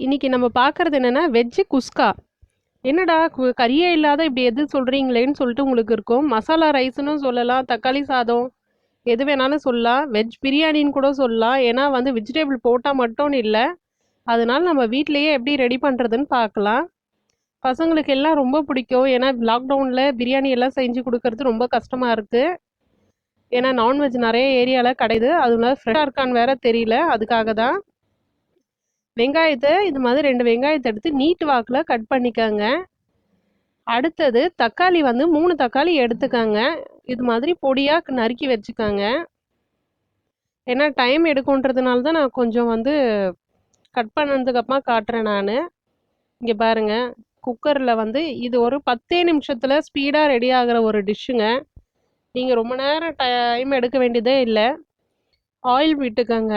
இன்னைக்கு நம்ம பார்க்கறது என்னன்னா வெஜ்ஜு குஸ்கா. என்னடா கறியே இல்லாத இப்படி எது சொல்றீங்களேன்னு சொல்லிட்டு உங்களுக்கு இருக்கும். மசாலா ரைஸ்னு சொல்லலாம், தக்காளி சாதம் எது வேணாலும் சொல்லலாம், வெஜ் பிரியாணின்னு கூட சொல்லலாம். ஏன்னா வந்து வெஜிடபிள் போட்டால் மட்டும்னு இல்லை, அதனால நம்ம வீட்டிலேயே எப்படி ரெடி பண்ணுறதுன்னு பார்க்கலாம். பசங்களுக்கு எல்லாம் ரொம்ப பிடிக்கும். ஏன்னா லாக்டவுனில் பிரியாணி எல்லாம் செஞ்சு கொடுக்கறது ரொம்ப கஷ்டமாக இருக்குது. ஏன்னா நான்வெஜ் நிறைய ஏரியாவில் கிடையாது, அதனால ஃப்ரெஷ்ஷாக இருக்கான்னு வேற தெரியல. அதுக்காக தான் வெங்காயத்தை இது மாதிரி 2 வெங்காயத்தை எடுத்து நீட் வாக்கில் கட் பண்ணிக்கோங்க. அடுத்தது தக்காளி வந்து 3 தக்காளி எடுத்துக்கோங்க. இது மாதிரி பொடியாக நறுக்கி வச்சுக்கோங்க. ஏன்னா டைம் எடுக்குன்றதுனால தான் நான் கொஞ்சம் வந்து கட் பண்ணதுக்கப்புறமா காட்டுறேன் நான். இங்கே பாருங்கள், குக்கரில் வந்து இது ஒரு 10 நிமிஷத்தில் ஸ்பீடாக ரெடி ஆகிற ஒரு டிஷ்ஷுங்க. நீங்கள் ரொம்ப நேரம் டைம் எடுக்க வேண்டியதே இல்லை. ஆயில் விட்டுக்கோங்க.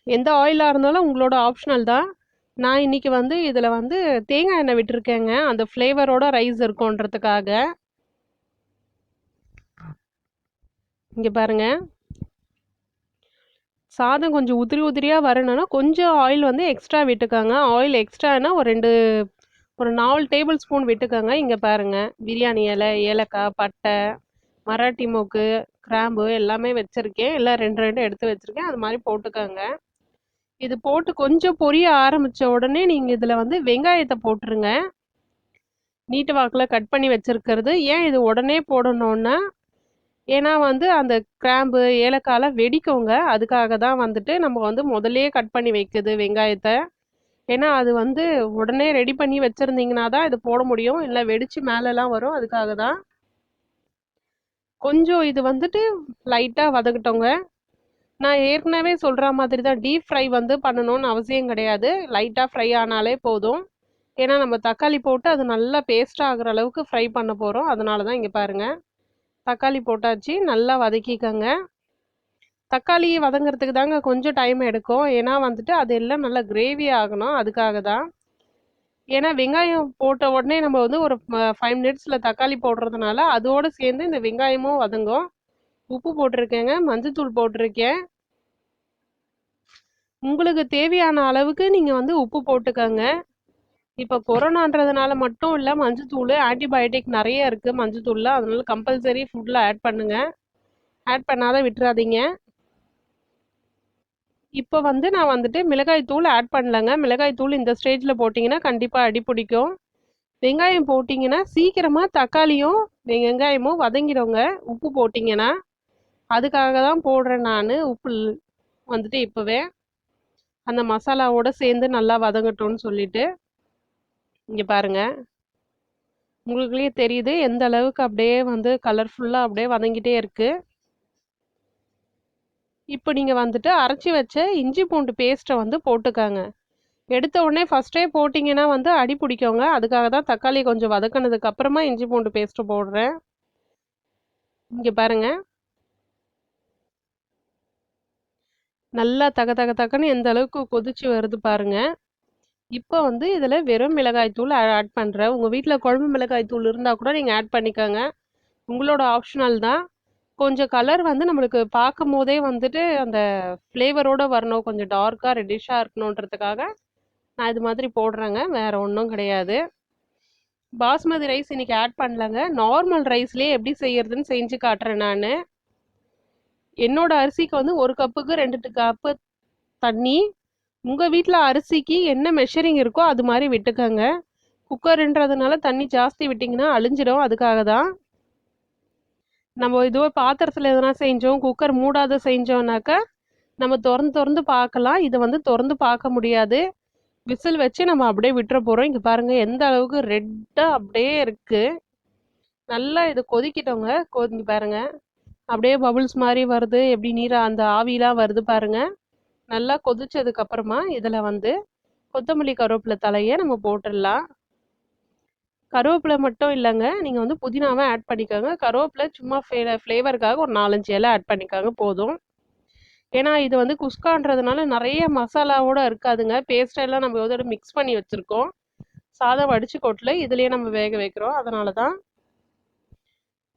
எந்த ஆயிலாக இருந்தாலும் உங்களோட ஆப்ஷனல் தான். நான் இன்னைக்கு வந்து இதில் வந்து தேங்காய் எண்ணெய் விட்டுருக்கேங்க, அந்த ஃப்ளேவரோட ரைஸ் இருக்குன்றதுக்காக. இங்கே பாருங்க, சாதம் கொஞ்சம் உதிரி உதிரியாக வரணும்னா கொஞ்சம் ஆயில் வந்து எக்ஸ்ட்ரா விட்டுக்கோங்க. ஆயில் எக்ஸ்ட்ரானா ஒரு 4 டேபிள் ஸ்பூன் விட்டுக்கோங்க. இங்கே பாருங்க, பிரியாணி இலை, ஏலக்காய், பட்டை, மராட்டி மொக்கு, கிராம்பு எல்லாமே வச்சுருக்கேன். எல்லாம் 2 எடுத்து வச்சுருக்கேன். அது மாதிரி போட்டுக்கோங்க. இது போட்டு கொஞ்சம் பொரிய ஆரம்பித்த உடனே நீங்கள் இதில் வந்து வெங்காயத்தை போட்டுருங்க. நீட்டு வாக்கில் கட் பண்ணி வச்சுருக்கிறது. ஏன் இது உடனே போடணுன்னா, ஏன்னா வந்து அந்த கிராம்பு ஏலக்காயெலாம் வெடிக்குங்க. அதுக்காக தான் வந்துட்டு நம்ம வந்து முதல்லையே கட் பண்ணி வைக்குது வெங்காயத்தை. ஏன்னா அது வந்து உடனே ரெடி பண்ணி வச்சுருந்தீங்கன்னா தான் இது போட முடியும், இல்லை வெடித்து மேலெலாம் வரும். அதுக்காக தான். கொஞ்சம் இது வந்துட்டு லைட்டாக வதக்கட்டோங்க. நான் ஏற்கனவே சொல்கிற மாதிரி தான், டீப் ஃப்ரை வந்து பண்ணணும்னு அவசியம் கிடையாது. லைட்டாக ஃப்ரை ஆனாலே போதும். ஏன்னா நம்ம தக்காளி போட்டு அது நல்லா பேஸ்ட் ஆகிற அளவுக்கு ஃப்ரை பண்ண போகிறோம். அதனால தான். இங்கே பாருங்கள், தக்காளி போட்டாச்சு, நல்லா வதக்கிக்கோங்க. தக்காளி வதங்கிறதுக்கு தாங்க கொஞ்சம் டைம் எடுக்கும். ஏன்னா வந்துட்டு அது எல்லாம் நல்லா கிரேவி ஆகணும். அதுக்காக தான். ஏன்னா வெங்காயம் போட்ட உடனே நம்ம வந்து ஒரு 5 மினிட்ஸில் தக்காளி போடுறதுனால அதோடு சேர்ந்து இந்த வெங்காயமும் வதங்கும். உப்பு போட்டிருக்கேங்க, மஞ்சத்தூள் போட்டிருக்கேன். உங்களுக்கு தேவையான அளவுக்கு நீங்கள் வந்து உப்பு போட்டுக்கோங்க. இப்போ கொரோனான்றதுனால மட்டும் இல்லை, மஞ்சத்தூள் ஆன்டிபயோட்டிக் நிறைய இருக்குது மஞ்சத்தூளில். அதனால கம்பல்சரி ஃபுட்டில் ஆட் பண்ணுங்கள். ஆட் பண்ணாத விட்டுறாதீங்க. இப்போ வந்து நான் வந்துட்டு மிளகாய் தூள் ஆட் பண்ணலங்க. மிளகாய் தூள் இந்த ஸ்டேஜில் போட்டிங்கன்னா கண்டிப்பாக அடி பிடிக்கும். வெங்காயம் போட்டிங்கன்னா சீக்கிரமாக தக்காளியும் வெங்காயமும் வதங்கிடுங்க உப்பு போட்டிங்கன்னா. அதுக்காக தான் போடுறேன் நான் உப்பு வந்துட்டு இப்போவே, அந்த மசாலாவோடு சேர்ந்து நல்லா வதங்கட்டும்னு சொல்லிட்டு. இங்கே பாருங்கள், உங்களுக்குள்ளே தெரியுது எந்த அளவுக்கு அப்படியே வந்து கலர்ஃபுல்லாக அப்படியே வதங்கிட்டே இருக்குது. இப்போ நீங்கள் வந்துட்டு அரைச்சி வச்ச இஞ்சி பூண்டு பேஸ்ட்டை வந்து போட்டுக்காங்க. எடுத்த உடனே ஃபஸ்ட்டே போட்டிங்கன்னா வந்து அடி பிடிக்கோங்க. அதுக்காக தான் தக்காளி கொஞ்சம் வதக்கினதுக்கு அப்புறமா இஞ்சி பூண்டு பேஸ்ட்டு போடுறேன். இங்கே பாருங்கள், நல்லா தக தக தக்கன்னு எந்த அளவுக்கு கொதிச்சு வருது பாருங்கள். இப்போ வந்து இதில் வெறும் மிளகாய் தூள் ஆட் பண்ணுறேன். உங்கள் வீட்டில் குழம்பு மிளகாய் தூள் இருந்தால் கூட நீங்கள் ஆட் பண்ணிக்கோங்க. உங்களோட ஆப்ஷனல் தான். கொஞ்சம் கலர் வந்து நம்மளுக்கு பார்க்கும் போதே வந்துட்டு அந்த ஃப்ளேவரோடு வரணும், கொஞ்சம் டார்க்காக ரெட்டிஷாக இருக்கணுன்றதுக்காக நான் இது மாதிரி போடுறேங்க. வேறு ஒன்றும் கிடையாது. பாஸ்மதி ரைஸ் இன்றைக்கி ஆட் பண்ணலங்க. நார்மல் ரைஸ்லேயே எப்படி செய்யறதுன்னு செஞ்சு காட்டுறேன் நான். என்னோட அரிசிக்கு வந்து 1 கப்புக்கு 2 கப்பு தண்ணி. உங்கள் வீட்டில் அரிசிக்கு என்ன மெஷரிங் இருக்கோ அது மாதிரி விட்டுக்கோங்க. குக்கருன்றதுனால தண்ணி ஜாஸ்தி விட்டிங்கன்னா அழிஞ்சிடும். அதுக்காக தான். நம்ம இதுவோ பாத்திரத்தில் எதனா செஞ்சோம், குக்கர் மூடாத செஞ்சோன்னாக்கா நம்ம திறந்து பார்க்கலாம். இதை வந்து திறந்து பார்க்க முடியாது. விசில் வச்சு நம்ம அப்படியே விட்டுற போகிறோம். இங்கே பாருங்கள் எந்த அளவுக்கு ரெட்டாக அப்படியே இருக்குது. நல்லா இது கொதிக்கிட்டோங்க. கொதி பாருங்கள், அப்படியே பபுள்ஸ் மாதிரி வருது. எப்படி நீராக அந்த ஆவிலாம் வருது பாருங்கள். நல்லா கொதிச்சதுக்கப்புறமா இதில் வந்து கொத்தமல்லி கருவேப்பிலை தலையை நம்ம போட்டுடலாம். கருவேப்பிலை மட்டும் இல்லைங்க, நீங்கள் வந்து புதினாவை ஆட் பண்ணிக்கோங்க. கருவேப்பிலை சும்மா ஃப்ளேவருக்காக ஒரு 4-5 இலை ஆட் பண்ணிக்கோங்க போதும். ஏன்னா இது வந்து குஸ்கான்றதுனால நிறைய மசாலாவோடு இருக்காதுங்க. பேஸ்டெல்லாம் நம்ம இதோட மிக்ஸ் பண்ணி வச்சுருக்கோம். சாதம் வடித்து கொட்டல, இதுலேயே நம்ம வேக வைக்கிறோம். அதனால தான்.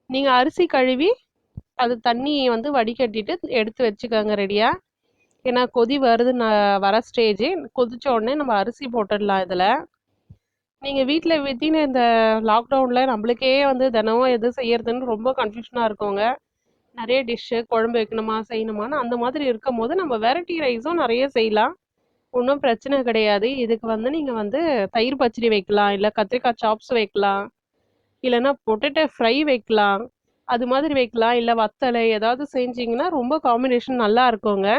நீங்கள் அரிசி கழுவி அது தண்ணியை வந்து வடிகட்டிட்டு எடுத்து வச்சுக்கோங்க ரெடியாக. ஏன்னா கொதி வருது வர ஸ்டேஜ் கொதிச்ச உடனே நம்ம அரிசி போட்டுடலாம் இதில். நீங்கள் வீட்டில் வித்தின் இந்த லாக்டவுனில் நம்மளுக்கே வந்து தினமும் எது செய்யறதுன்னு ரொம்ப கன்ஃபியூஷனாக இருக்குங்க. நிறைய டிஷ்ஷு குழம்பு வைக்கணுமா செய்யணுமான்னு அந்த மாதிரி இருக்கும் போது நம்ம வெரைட்டி ரைஸும் நிறைய செய்யலாம். ஒன்றும் பிரச்சனை கிடையாது. இதுக்கு வந்து நீங்கள் வந்து தயிர் பச்சடி வைக்கலாம், இல்லை கத்திரிக்காய் சாப்ஸ் வைக்கலாம், இல்லைன்னா பொட்டேட்டோ ஃப்ரை வைக்கலாம், அது மாதிரி வைக்கலாம், இல்லை வத்தலை ஏதாவது செஞ்சிங்கன்னா ரொம்ப காம்பினேஷன் நல்லா இருக்குங்க.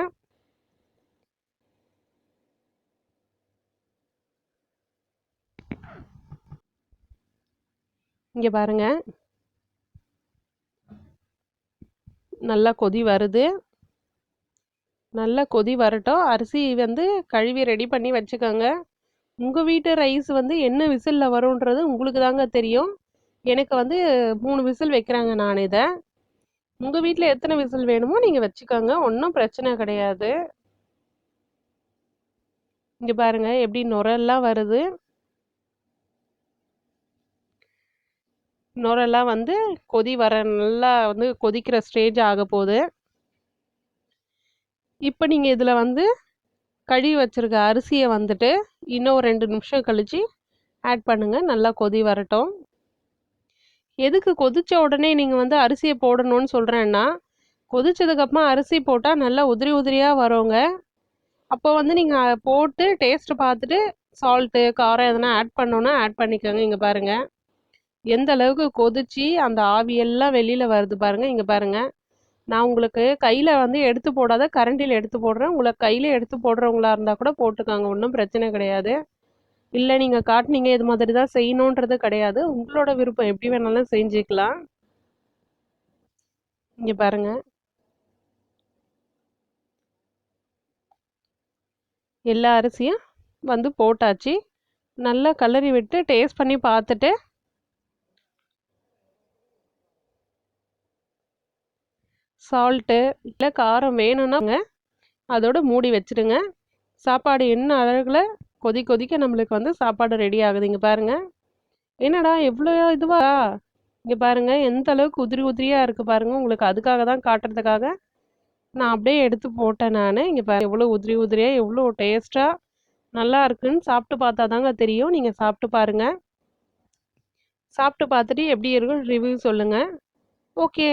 இங்கே பாருங்க, நல்லா கொதி வருது. நல்லா கொதி வரட்டும். அரிசி வந்து கழுவி ரெடி பண்ணி வச்சுக்கோங்க. உங்கள் வீட்டு ரைஸ் வந்து என்ன விசிலில் வரும்ன்றது உங்களுக்கு தாங்க தெரியும். எனக்கு வந்து 3 விசில் வைக்கிறாங்க நான் இதை. உங்கள் வீட்டில் எத்தனை விசில் வேணுமோ நீங்கள் வச்சுக்கோங்க, ஒன்றும் பிரச்சனை கிடையாது. இங்கே பாருங்க எப்படி நுரெல்லாம் வருது. நுரெல்லாம் வந்து கொதி வர நல்லா வந்து கொதிக்கிற ஸ்டேஜ் ஆக போகுது. இப்போ நீங்கள் இதில் வந்து கழுவி வச்சிருக்க அரிசியை வந்துட்டு இன்னும் 2 நிமிஷம் கழிச்சு ஆட் பண்ணுங்க. நல்லா கொதி வரட்டும். எதுக்கு கொதிச்ச உடனே நீங்கள் வந்து அரிசியை போடணும்னு சொல்கிறேன்னா, கொதிச்சதுக்கப்புறமா அரிசி போட்டால் நல்லா உதிரி உதிரியாக வருங்க. அப்போ வந்து நீங்கள் போட்டு டேஸ்ட் பார்த்துட்டு சால்ட்டு காரம் எதனா ஆட் பண்ணோன்னா ஆட் பண்ணிக்கோங்க. இங்கே பாருங்கள் எந்த அளவுக்கு கொதிச்சு அந்த ஆவியெல்லாம் வெளியில் வருது பாருங்கள். இங்கே பாருங்கள், நான் உங்களுக்கு கையில் வந்து எடுத்து போடாத கரண்டியில் எடுத்து போடுறேன். உங்களுக்கு கையில் எடுத்து போடுறவங்களா இருந்தால் கூட போட்டுக்காங்க, ஒன்றும் பிரச்சனை கிடையாது. இல்லை நீங்கள் காட்டுனீங்க இது மாதிரி தான் செய்யணுன்றது கிடையாது, உங்களோட விருப்பம் எப்படி வேணாலும் செஞ்சுக்கலாம். இங்கே பாருங்க, எல்லா அரிசியும் வந்து போட்டாச்சு. நல்லா கலரி விட்டு டேஸ்ட் பண்ணி பார்த்துட்டு சால்ட்டு இல்லை காரம் வேணும்னா அதோட மூடி வச்சிடுங்க. சாப்பாடு என்ன அழகில் கொதிக்க நம்மளுக்கு வந்து சாப்பாடு ரெடி ஆகுது. இங்கே பாருங்க, என்னடா எவ்வளோ இதுவா, இங்கே பாருங்க எந்த அளவுக்கு உதிரி உதிரியாக இருக்குது பாருங்க. உங்களுக்கு அதுக்காக தான் காட்டுறதுக்காக நான் அப்படியே எடுத்து போட்டேன். நான் இங்கே பாருங்க எவ்வளோ உதிரி உதிரியாக எவ்வளோ டேஸ்ட்டாக நல்லா இருக்குன்னு சாப்பிட்டு பார்த்தா தாங்க தெரியும். நீங்கள் சாப்பிட்டு பாருங்க. சாப்பிட்டு பார்த்துட்டு எப்படி இருக்குன்னு ரிவ்யூ சொல்லுங்கள். ஓகே.